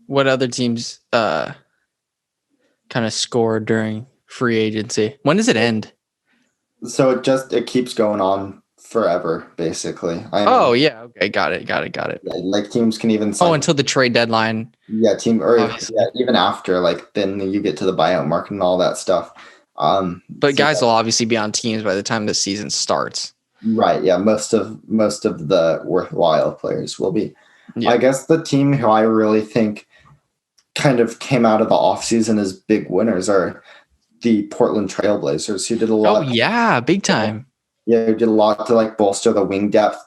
What other teams kind of scored during free agency? When does it end? So it keeps going on forever, basically. I Oh mean, yeah, okay, got it. yeah, like teams can even Oh, sign. until the trade deadline, Yeah, obviously. yeah, even after, like then you get to the buyout market and all that stuff. But So guys will obviously be on teams by the time the season starts. right, yeah, most of the worthwhile players will be. I Yeah. guess the team who I really think kind of came out of the offseason as big winners are the Portland Trailblazers, who did a Oh lot. yeah, big time. Yeah, who did a lot to like bolster the wing depth.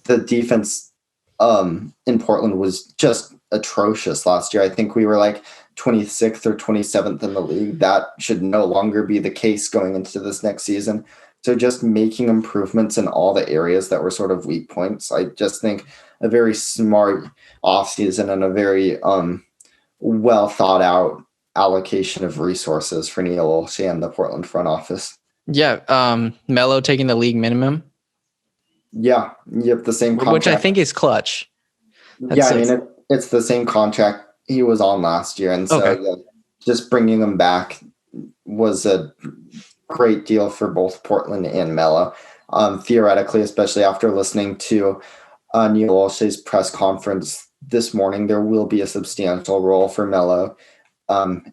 The defense in Portland was just atrocious last year. I think we were like 26th or 27th in the league. That should no longer be the case going into this next season. So just making improvements in all the areas that were sort of weak points. I just think a very smart offseason and a very well thought out allocation of resources for Neil Olshey and the Portland front office. Yeah, Melo taking the league minimum, Yeah, you have the same contract. which I think is clutch. Yeah, I mean it's the same contract he was on last year, and so Okay. yeah, just bringing him back was a great deal for both Portland and Melo. Theoretically, especially after listening to Neil Olshey's press conference this morning, there will be a substantial role for Melo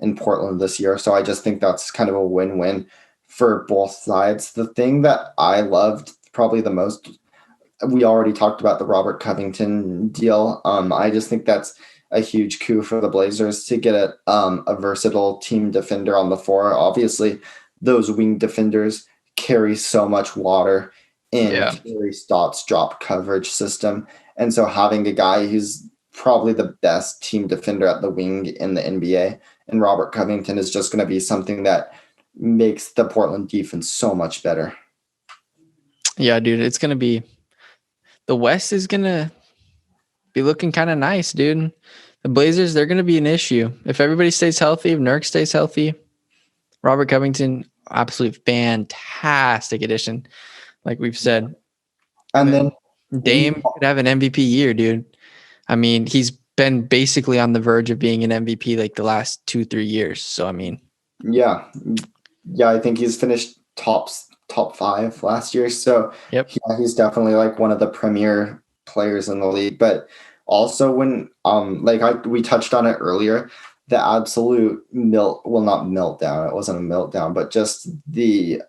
in Portland this year. So I just think that's kind of a win-win for both sides. The thing that I loved probably the most, we already talked about the Robert Covington deal. I just think that's a huge coup for the Blazers to get a versatile team defender on the floor. Obviously, those wing defenders carry so much water in Terry Stott's drop coverage system. And so having a guy who's probably the best team defender at the wing in the NBA and Robert Covington is just going to be something that makes the Portland defense so much better. Yeah, dude, it's gonna be the West is gonna be looking kind of nice, dude. The Blazers, they're gonna be an issue if everybody stays healthy. If Nurk stays healthy, Robert Covington, absolute fantastic addition, like we've said. And then Dame could have an MVP year, dude. I mean, he's been basically on the verge of being an MVP like the last 2-3 years. So I mean, yeah, I think he's finished top 5 last year. So yep. Yeah, he's definitely like one of the premier players in the league. But also when we touched on it earlier, the absolute not meltdown. It wasn't a meltdown, but just the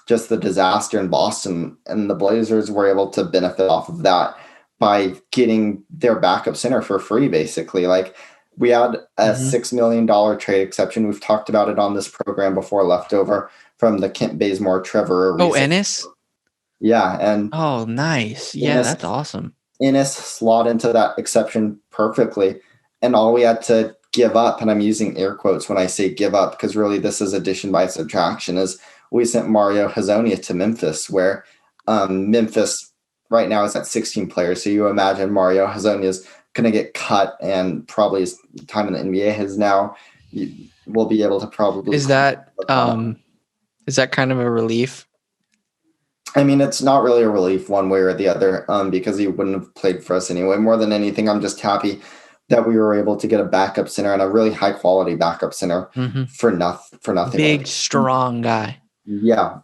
disaster in Boston, and the Blazers were able to benefit off of that by getting their backup center for free, basically. Like we had a $6 million trade exception. We've talked about it on this program before, leftover from the Kent Bazemore, Trevor. Oh, Ennis? Yeah. And oh, nice. Yeah, that's awesome. Ennis slot into that exception perfectly. And all we had to give up, and I'm using air quotes when I say give up, because really this is addition by subtraction, is we sent Mario Hezonja to Memphis, where Memphis right now is at 16 players. So you imagine Mario Hezonja is going to get cut, and probably his time in the NBA has now. We'll be able to probably. Is that kind of a relief? I mean, it's not really a relief one way or the other, because he wouldn't have played for us anyway. More than anything, I'm just happy that we were able to get a backup center, and a really high quality backup center for nothing. Big, strong guy. Yeah.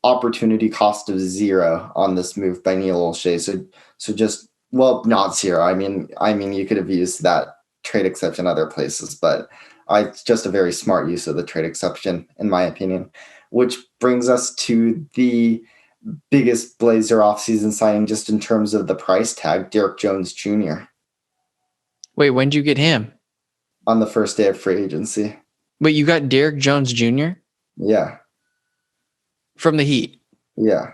Opportunity cost of 0 on this move by Neil Olshey. So just, well, not 0. I mean, you could have used that trade exception other places, but it's just a very smart use of the trade exception, in my opinion. Which brings us to the biggest Blazer offseason signing just in terms of the price tag, Derrick Jones Jr. Wait, when did you get him? On the first day of free agency. Wait, you got Derrick Jones Jr.? Yeah. From the Heat? Yeah.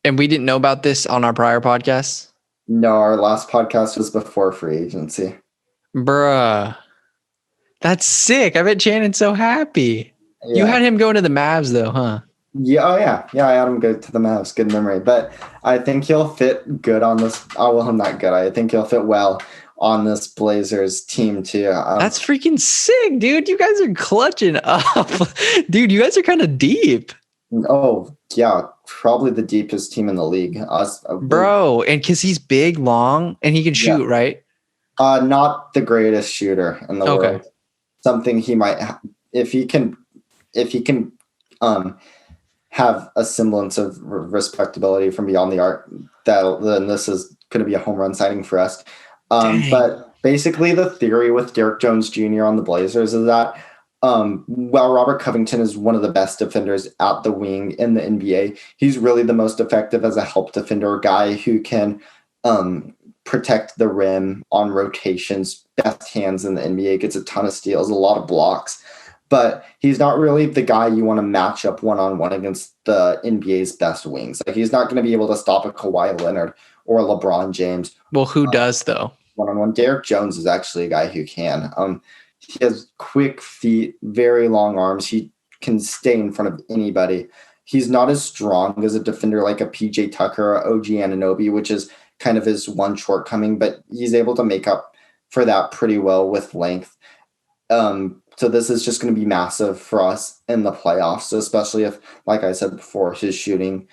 And we didn't know about this on our prior podcast? No, our last podcast was before free agency. Bruh. That's sick. I bet Shannon's so happy. Yeah. You had him going to the Mavs, though, huh? Yeah, oh yeah. Yeah, I had him go to the Mavs. Good memory. But I think he'll fit good on this. Oh, well, not good. I think he'll fit well on this Blazers team, too. That's freaking sick, dude. You guys are clutching up. Dude, you guys are kind of deep. Oh, yeah. Probably the deepest team in the league. Bro, and because he's big, long, and he can shoot, right? Not the greatest shooter in the Okay. world. Something he might, if he can, um, have a semblance of respectability from beyond the arc, then this is going to be a home run signing for us. Dang. But basically, the theory with Derrick Jones Jr. on the Blazers is that while Robert Covington is one of the best defenders at the wing in the NBA, he's really the most effective as a help defender, guy who can protect the rim on rotations, best hands in the NBA, gets a ton of steals, a lot of blocks. But he's not really the guy you want to match up one-on-one against the NBA's best wings. Like, he's not going to be able to stop a Kawhi Leonard or a LeBron James Well, who does though? one-on-one. Derrick Jones is actually a guy who can. He has quick feet, very long arms. He can stay in front of anybody. He's not as strong as a defender like a PJ Tucker or OG Anunoby, which is kind of his one shortcoming, but he's able to make up for that pretty well with length. So this is just going to be massive for us in the playoffs, especially if, like I said before, his shooting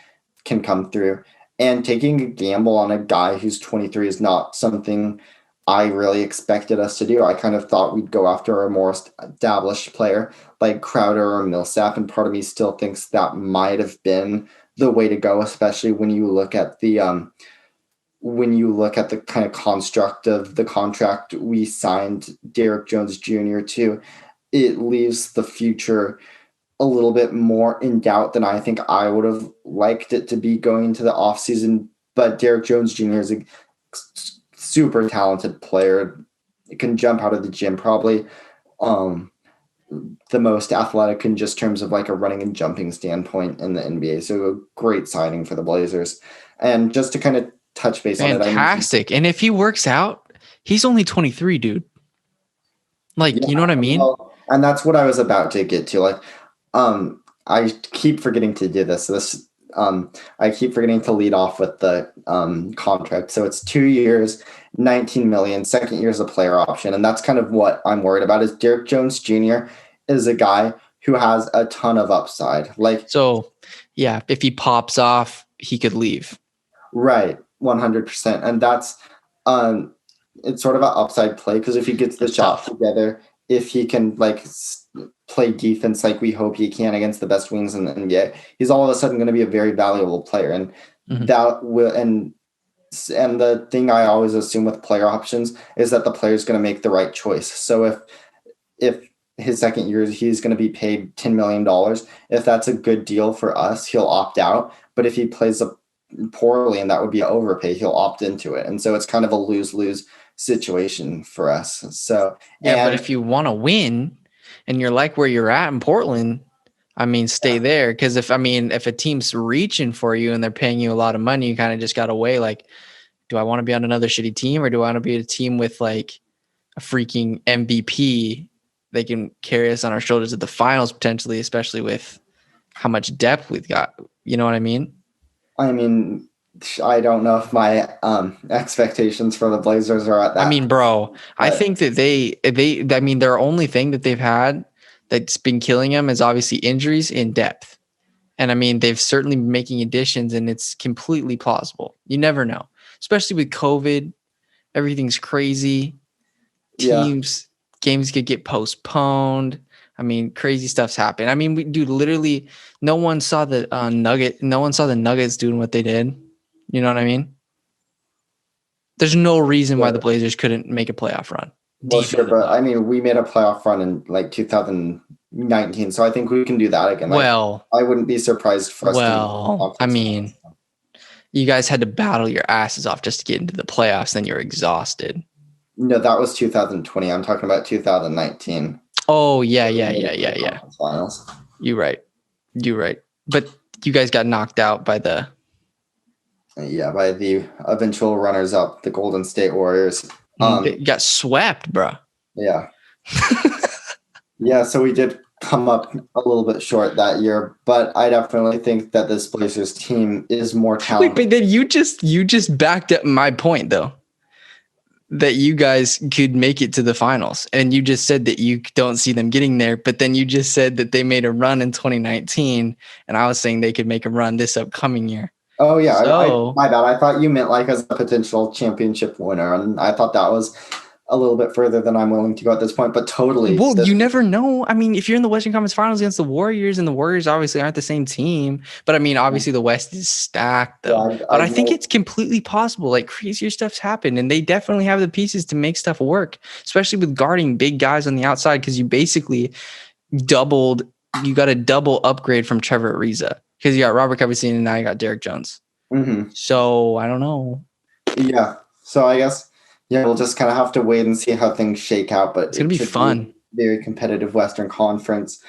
can come through. And taking a gamble on a guy who's 23 is not something I really expected us to do. I kind of thought we'd go after a more established player like Crowder or Millsap, and part of me still thinks that might have been the way to go, especially when you look at the kind of construct of the contract we signed Derrick Jones Jr. to. It leaves the future a little bit more in doubt than I think I would have liked it to be going into the offseason. But Derrick Jones Jr. is a super talented player. It can jump out of the gym, probably the most athletic in just terms of like a running and jumping standpoint in the NBA. So a great signing for the Blazers. And just to kind of touch base on it. Fantastic. And if he works out, he's only 23, dude. Like, you know what I mean? Well, and that's what I was about to get to. Like, I keep forgetting to do this. I keep forgetting to lead off with the contract. So it's 2 years, 19 million. Second year is a player option, and that's kind of what I'm worried about. Is Derrick Jones Jr. is a guy who has a ton of upside. Like, so yeah, if he pops off, he could leave. Right, 100%, and that's it's sort of an upside play because if he gets the shot together, if he can like play defense like we hope he can against the best wings in the NBA, he's all of a sudden going to be a very valuable player, and that will and the thing I always assume with player options is that the player is going to make the right choice. So if his second year he's going to be paid $10 million, if that's a good deal for us, he'll opt out. But if he plays poorly and that would be an overpay, he'll opt into it. And so it's kind of a lose-lose situation for us. So yeah, but if you want to win and you're like where you're at in Portland, I mean, stay there. Because if a team's reaching for you and they're paying you a lot of money, you kind of just got to weigh like, do I want to be on another shitty team or do I want to be a team with like a freaking MVP? They can carry us on our shoulders at the finals potentially, especially with how much depth we've got. You know what I mean? I mean, I don't know if my expectations for the Blazers are at that. I mean, bro, I think that their only thing that they've had that's been killing them is obviously injuries in depth. And I mean, they've certainly been making additions and it's completely plausible. You never know, especially with COVID, everything's crazy. Games could get postponed. I mean, crazy stuff's happened. I mean, literally no one saw the Nuggets doing what they did. You know what I mean? There's no reason why the Blazers couldn't make a playoff run. Well, sure, but I mean, we made a playoff run in like 2019, so I think we can do that again. Well, I wouldn't be surprised for us. I mean, you guys had to battle your asses off just to get into the playoffs. Then you're exhausted. No, that was 2020. I'm talking about 2019. Oh yeah. Finals. You're right. But you guys got knocked out by the eventual runners up, the Golden State Warriors. They got swept, bro. Yeah. Yeah, so we did come up a little bit short that year, but I definitely think that this Blazers team is more talented. Wait, but then you just backed up my point though. That you guys could make it to the finals. And you just said that you don't see them getting there, but then you just said that they made a run in 2019, and I was saying they could make a run this upcoming year. Oh, yeah. My bad. I thought you meant like as a potential championship winner, and I thought that was a little bit further than I'm willing to go at this point, but totally. Well, you never know. I mean, if you're in the Western Conference Finals against the Warriors, and the Warriors obviously aren't the same team, but I mean, obviously the West is stacked though. Yeah, but I think it's completely possible. Like crazier stuff's happened, and they definitely have the pieces to make stuff work, especially with guarding big guys on the outside because you basically doubled. You got a double upgrade from Trevor Ariza because you got Robert Covington and now you got Derrick Jones. Mm-hmm. So I don't know. Yeah. So I guess we'll just kind of have to wait and see how things shake out. But It's gonna be fun. Very competitive Western Conference.